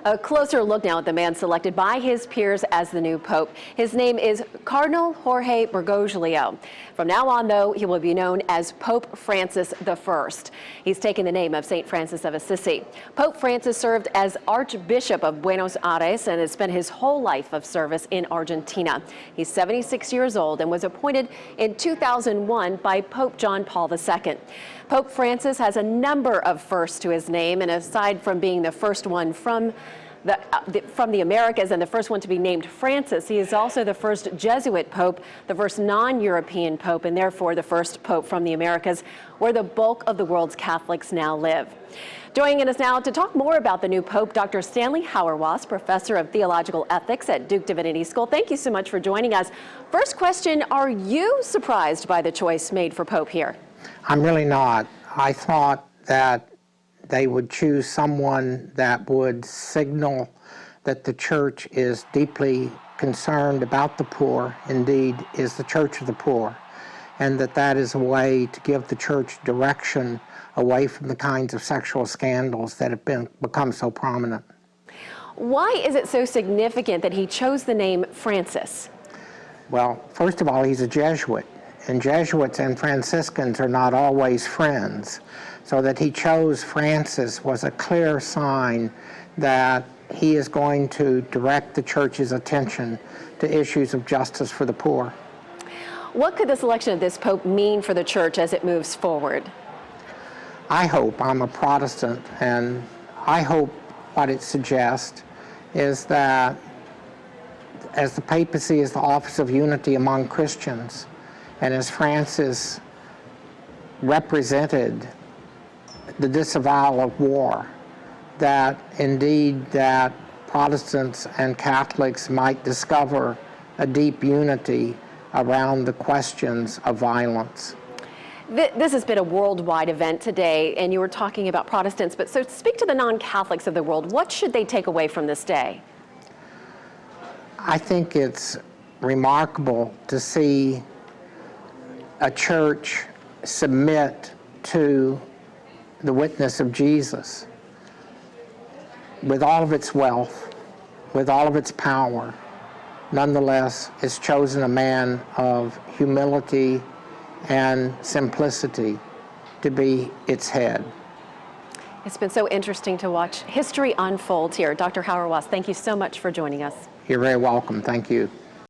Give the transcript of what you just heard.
A closer look now at the man selected by his peers as the new pope. His name is Cardinal Jorge Bergoglio. From now on, though, he will be known as Pope Francis I. He's taken the name of St. Francis of Assisi. Pope Francis served as Archbishop of Buenos Aires and has spent his whole life of service in Argentina. He's 76 years old and was appointed in 2001 by Pope John Paul II. Pope Francis has a number of firsts to his name, and aside from being the first one from the Americas and the first one to be named Francis, he is also the first Jesuit pope, the first non-European pope, and therefore the first pope from the Americas, where the bulk of the world's Catholics now live. Joining us now to talk more about the new pope, Dr. Stanley Hauerwas, professor of theological ethics at Duke Divinity School. Thank you so much for joining us. First question, are you surprised by the choice made for pope here? I'm really not. I thought that they would choose someone that would signal that the church is deeply concerned about the poor, indeed is the church of the poor, and that is a way to give the church direction away from the kinds of sexual scandals that have become so prominent. Why is it so significant that he chose the name Francis? Well, first of all, he's a Jesuit, and Jesuits and Franciscans are not always friends. So that he chose Francis was a clear sign that he is going to direct the church's attention to issues of justice for the poor. What could the selection of this pope mean for the church as it moves forward? I hope, I'm a Protestant, and I hope what it suggests is that as the papacy is the office of unity among Christians, and as Francis represented the disavowal of war, that indeed that Protestants and Catholics might discover a deep unity around the questions of violence. This has been a worldwide event today, and you were talking about Protestants, but so speak to the non-Catholics of the world. What should they take away from this day? I think it's remarkable to see a church submit to the witness of Jesus with all of its wealth, with all of its power. Nonetheless, has chosen a man of humility and simplicity to be its head. It's been so interesting to watch history unfold here. Dr. Hauerwas, thank you so much for joining us. You're very welcome. Thank you.